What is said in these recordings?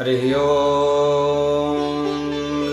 हरिः ओं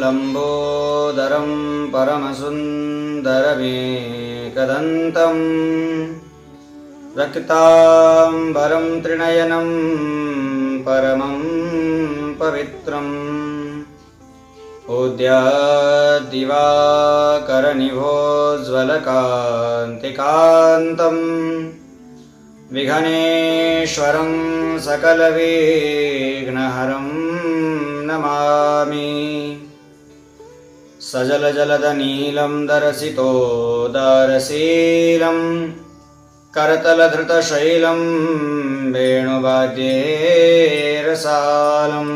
लम्बोदरं परमसुन्दरमेकदन्तं रक्ताम्बरं त्रिनयनं परमं पवित्रम् उद्याद्दिवाकरनिभोज्ज्वलकान्तिकान्तं विघ्नेश्वरं सकलविघ्नहरं नमामि। सजलजलदनीलं दरसितोदरशीलं करतलधृतशैलं वेणुवाद्येरसालं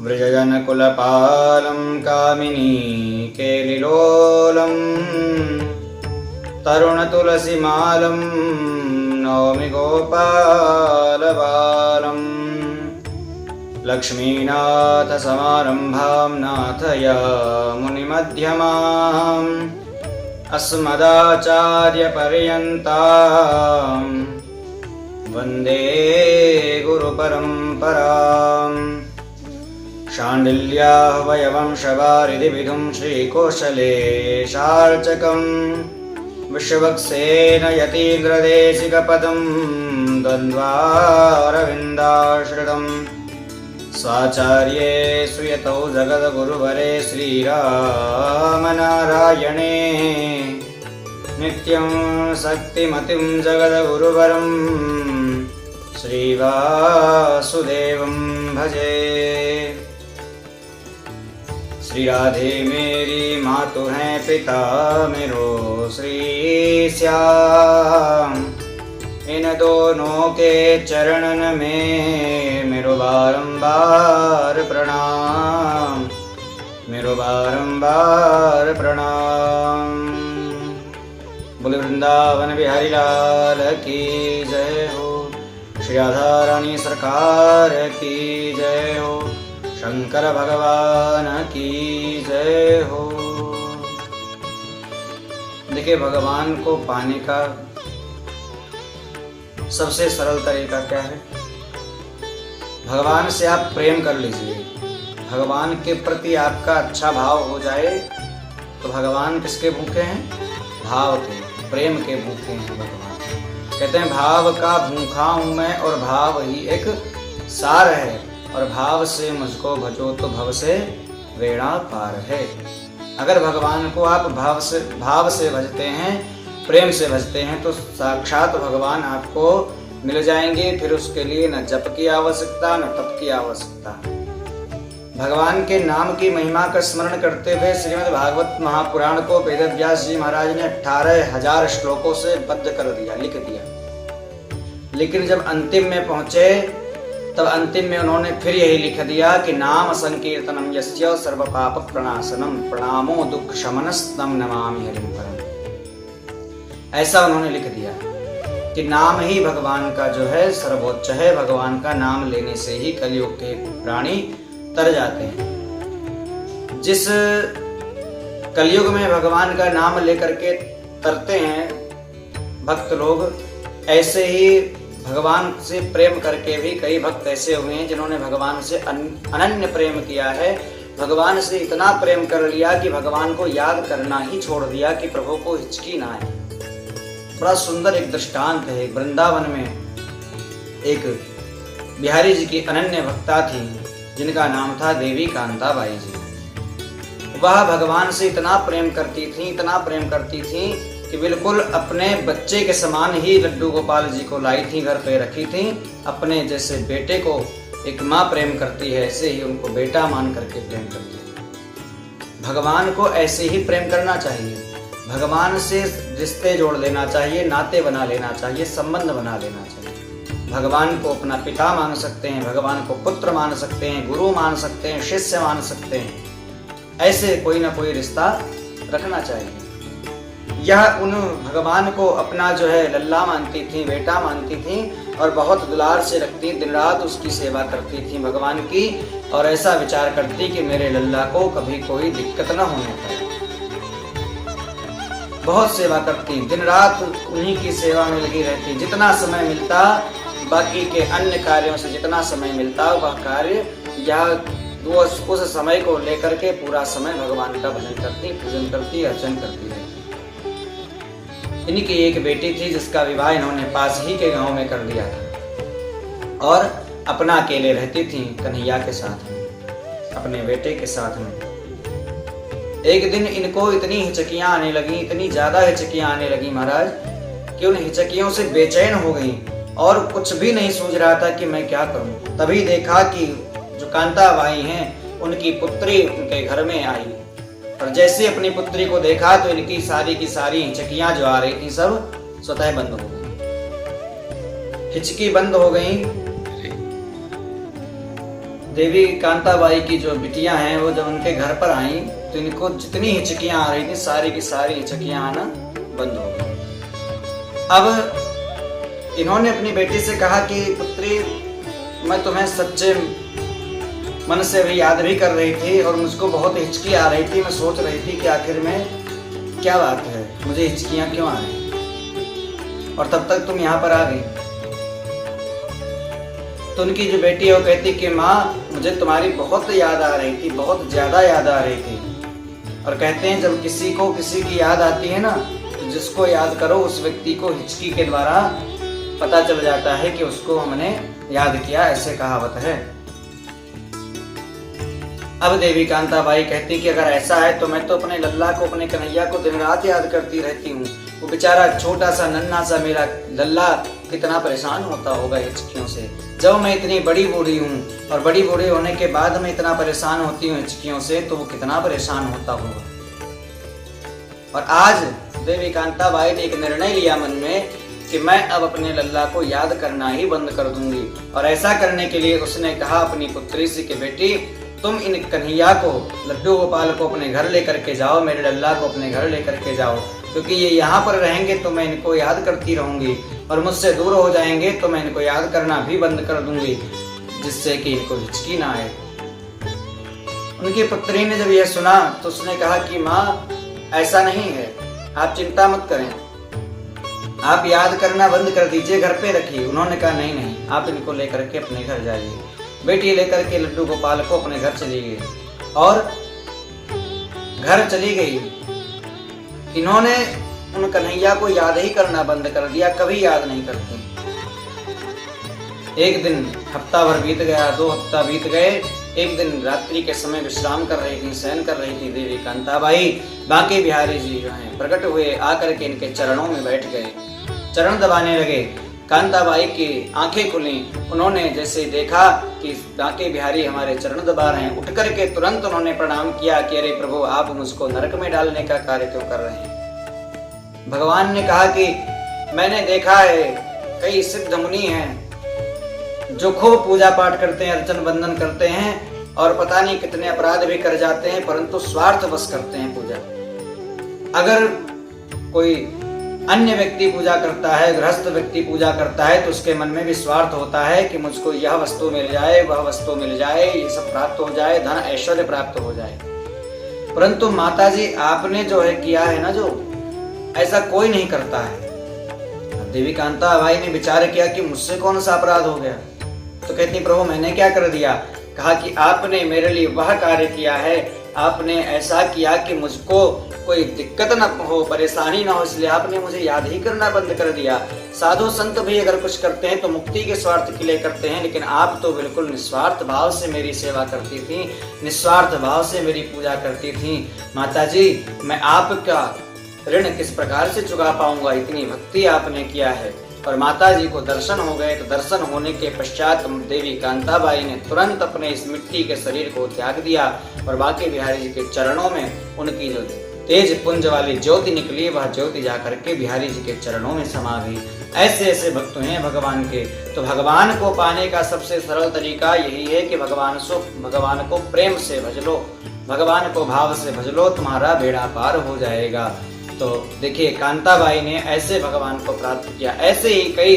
व्रजजनकुलपालं कामिनी केलिलोलं तरुणतुलसीमालं नौमि गोपालबालम्। लक्ष्मीनाथसमारम्भां नाथयामुनिमध्यमाम् अस्मदाचार्यपर्यन्तां वन्दे गुरुपरम्पराम्। शाण्डिल्याह्वयवंशवारिधिविधुं श्रीकोशलेशार्चकं विश्वक्सेन यतीन्द्रदेशिकपदं द्वन्द्वारविन्दाश्रितं स्वाचार्ये सुयतौ जगद्गुरुवरे श्रीरामनारायणे नित्यं शक्तिमतिं जगद्गुरुवरं श्रीवासुदेवं भजे। श्री राधे मेरी मातु हैं, पिता मेरो श्री श्याम, इन दोनों के चरणन में मेरो बारंबार प्रणाम, मेरो बारंबार प्रणाम। बोले वृंदावन बिहारी लाल की जय हो, श्री राधा रानी सरकार की जय हो, शंकर भगवान की जय हो। देखिए, भगवान को पाने का सबसे सरल तरीका क्या है? भगवान से आप प्रेम कर लीजिए। भगवान के प्रति आपका अच्छा भाव हो जाए तो भगवान किसके भूखे हैं? भाव के, प्रेम के भूखे हैं भगवान। कहते हैं भाव का भूखा हूं मैं और भाव ही एक सार है, और भाव से मुझको भजो तो भव से वेड़ा पार है। अगर भगवान को आप भाव से भजते हैं, प्रेम से भजते हैं, तो साक्षात भगवान आपको मिल जाएंगे। फिर उसके लिए न जप की आवश्यकता न तप की आवश्यकता। भगवान के नाम की महिमा का स्मरण करते हुए श्रीमद् भागवत महापुराण को वेदव्यास जी महाराज ने 18,000 श्लोकों से बद्ध कर दिया, लिख दिया। लेकिन जब अंतिम में पहुंचे तब अंतिम में उन्होंने फिर यही लिख दिया कि नाम संकीर्तनम यस्य सर्व पाप प्रणाशनम प्रणामो दुख शमनस्तम नमामि हरिं परम। ऐसा उन्होंने लिख दिया कि नाम ही भगवान का जो है सर्वोच्च है। भगवान का नाम लेने से ही कलयुग के प्राणी तर जाते हैं। जिस कलयुग में भगवान का नाम लेकर के तरते हैं भक्त लोग, ऐसे ही भगवान से प्रेम करके भी कई भक्त ऐसे हुए हैं जिन्होंने भगवान से अनन्य प्रेम किया है। भगवान से इतना प्रेम कर लिया कि भगवान को याद करना ही छोड़ दिया कि प्रभु को हिचकी ना आए। बड़ा सुंदर एक दृष्टांत है। वृंदावन में एक बिहारी जी की अनन्य भक्ता थी जिनका नाम था देवी कांताबाई जी। वह भगवान से इतना प्रेम करती थी कि बिल्कुल अपने बच्चे के समान ही लड्डू गोपाल जी को लाई थी, घर पे रखी थी। अपने जैसे बेटे को एक माँ प्रेम करती है, ऐसे ही उनको बेटा मान करके प्रेम करती है। भगवान को ऐसे ही प्रेम करना चाहिए। भगवान से रिश्ते जोड़ लेना चाहिए, नाते बना लेना चाहिए, संबंध बना लेना चाहिए। भगवान को अपना पिता मान सकते हैं, भगवान को पुत्र मान सकते हैं, गुरु मान सकते हैं, शिष्य मान सकते हैं। ऐसे कोई ना कोई रिश्ता रखना चाहिए। यह उन भगवान को अपना जो है लल्ला मानती थी, बेटा मानती थी, और बहुत दुलार से रखती, दिन रात उसकी सेवा करती थी भगवान की, और ऐसा विचार करती कि मेरे लल्ला को कभी कोई दिक्कत न होने पाए। बहुत सेवा करती, दिन रात उन्हीं की सेवा में लगी रहती। जितना समय मिलता बाकी के अन्य कार्यों से जितना समय मिलता वह कार्य या वो उस समय को लेकर के पूरा समय भगवान का भजन करती, पूजन करती, अर्चन करती रहती। इनकी एक बेटी थी जिसका विवाह इन्होंने पास ही के गांव में कर दिया था और अपना अकेले रहती थी कन्हैया के साथ में, अपने बेटे के साथ में। एक दिन इनको इतनी हिचकियां आने लगी, इतनी ज्यादा हिचकियां आने लगी महाराज, कि उन हिचकियों से बेचैन हो गई और कुछ भी नहीं सोच रहा था कि मैं क्या करूं। तभी देखा कि जो कांताबाई हैं उनकी पुत्री उनके घर में आई, और जैसे अपनी पुत्री को देखा तो इनकी सारी की सारी हिचकियां जो आ रही थी सब स्वतः बंद हो गई। हिचकी बंद हो गई। देवी कांताबाई की जो बिटियां हैं वो जब उनके घर पर आई तो इनको जितनी हिचकियां आ रही थी सारी की सारी हिचकियां आना बंद हो गई। अब इन्होंने अपनी बेटी से कहा कि पुत्री, मैं तुम्हें सच्चे मन से भी याद भी कर रही थी और मुझको बहुत हिचकी आ रही थी। मैं सोच रही थी कि आखिर में क्या बात है, मुझे हिचकियां क्यों आ रही, और तब तक तुम यहाँ पर आ गई। तो उनकी जो बेटी है वो कहती कि माँ, मुझे तुम्हारी बहुत याद आ रही थी, बहुत ज्यादा याद आ रही थी। और कहते हैं जब किसी को किसी की याद आती है ना, तो जिसको याद करो उस व्यक्ति को हिचकी के द्वारा पता चल जाता है कि उसको हमने याद किया, ऐसे कहावत है। अब देवी कांताबाई कहती कि अगर ऐसा है तो मैं तो अपने लल्ला को, अपने कन्हैया को दिन रात याद करती रहती हूँ। वो बेचारा छोटा सा नन्हा सा मेरा लल्ला कितना परेशान होता होगा हिचकियों से। जब मैं इतनी बड़ी बूढ़ी हूँ और बड़ी बूढ़ी होने के बाद मैं इतना परेशान होती हूँ हिचकियों से, तो वो कितना परेशान होता होगा। और आज देवी कांताबाई ने एक निर्णय लिया मन में कि मैं अब अपने लल्ला को याद करना ही बंद कर दूंगी। और ऐसा करने के लिए उसने कहा अपनी पुत्री से कि बेटी, तुम इन कन्हैया को, लड्डू गोपाल को अपने घर लेकर के जाओ, मेरे लल्ला को अपने घर लेकर के जाओ, क्योंकि ये यहाँ पर रहेंगे तो मैं इनको याद करती रहूंगी, और मुझसे दूर हो जाएंगे तो मैं इनको याद करना भी बंद कर दूंगी, जिससे कि इनको हिचकी ना आए। उनकी पुत्री ने जब यह सुना तो उसने कहा कि माँ, ऐसा नहीं है, आप चिंता मत करें, आप याद करना बंद कर दीजिए, घर पे रखिए। उन्होंने कहा नहीं नहीं, आप इनको लेकर के अपने घर जाइए। बेटी लेकर के लड्डू गोपाल को अपने घर चली गई और घर चली गई। इन्होंने उन कन्हैया को याद ही करना बंद कर दिया, कभी याद नहीं करती। एक दिन हफ्ता भर बीत गया, 2 हफ्ता बीत गए। एक दिन रात्रि के समय विश्राम कर रही थी, शयन कर रही थी देवी कांताबाई। बांके बिहारी जी जो हैं प्रकट हुए, आकर के इनके चरणों में बैठ गए, चरण दबाने लगे। कांताबाई की आंखें खुली, उन्होंने जैसे देखा कि बांके बिहारी हमारे चरण दबा रहे हैं, उठ करके तुरंत उन्होंने प्रणाम किया कि अरे प्रभु, आप मुझको नरक में डालने का कार्य क्यों कर रहे हैं। भगवान ने कहा कि मैंने देखा है कई सिद्ध मुनि हैं जो खूब पूजा पाठ करते हैं, अर्चन बंदन करते हैं, और पता नहीं कितने अपराध भी कर जाते हैं, परंतु स्वार्थवश करते हैं पूजा। अगर कोई अन्य व्यक्ति पूजा करता है, गृहस्थ व्यक्ति पूजा करता है, तो उसके मन में भी स्वार्थ होता है कि मुझको यह वस्तु मिल जाए, वह वस्तु मिल जाए, ये सब प्राप्त हो जाए, धन ऐश्वर्य प्राप्त हो जाए। परंतु माताजी, आपने जो है किया है ना, जो ऐसा कोई नहीं करता है। देवी कांताबाई ने विचार किया कि मुझसे कौन सा अपराध हो गया। तो कहती प्रभु, मैंने क्या कर दिया। कहा कि आपने मेरे लिए वह कार्य किया है, आपने ऐसा किया कि मुझको कोई दिक्कत न हो, परेशानी ना हो, इसलिए आपने मुझे याद ही करना बंद कर दिया। साधु संत भी अगर कुछ करते हैं तो मुक्ति के स्वार्थ के लिए करते हैं, लेकिन आप तो बिल्कुल निस्वार्थ भाव से मेरी सेवा करती थी, निस्वार्थ भाव से मेरी पूजा करती थी। माताजी, मैं आपका ऋण किस प्रकार से चुका पाऊंगा, इतनी भक्ति आपने किया है। और माता जी को दर्शन हो गए। तो दर्शन होने के पश्चात देवी कांताबाई ने तुरंत अपने इस मिट्टी के शरीर को त्याग दिया और बांके बिहारी जी के चरणों में उनकी जो तेज पुंज वाली ज्योति निकली, वह ज्योति जाकर के बिहारी जी के चरणों में समा गई। ऐसे ऐसे भक्त हैं भगवान के। तो भगवान को पाने का सबसे सरल तरीका यही है कि भगवान को प्रेम से भज लो, भगवान को भाव से भज लो, तुम्हारा बेड़ा पार हो जाएगा। तो देखिए, कांताबाई ने ऐसे भगवान को प्राप्त किया। ऐसे ही कई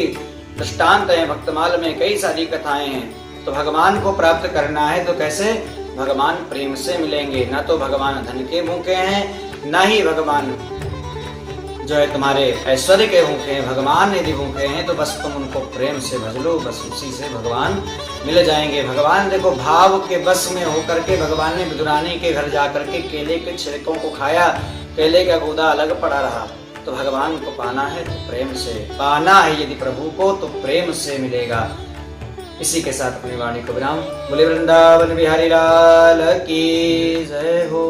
दृष्टांत हैं, भक्तमाल में कई सारी कथाएं हैं। तो भगवान को प्राप्त करना है तो कैसे? भगवान प्रेम से मिलेंगे। ना तो भगवान धन के भूखे हैं, ना ही भगवान जो है तुम्हारे ऐश्वर्य के भूखे हैं, भगवान यदि भूखे हैं तो बस तुम उनको प्रेम से भज लो, बस उसी से भगवान मिल जाएंगे। भगवान देखो भाव के बस में होकर के भगवान ने विदुरानी के घर जाकर के केले के छिलकों को खाया, केले का गूदा अलग पड़ा रहा। तो भगवान को पाना है तो प्रेम से पाना है, यदि प्रभु को तो प्रेम से मिलेगा। इसी के साथ अपनी वाणी को विराम। बोले वृंदावन बिहारी लाल की जय हो।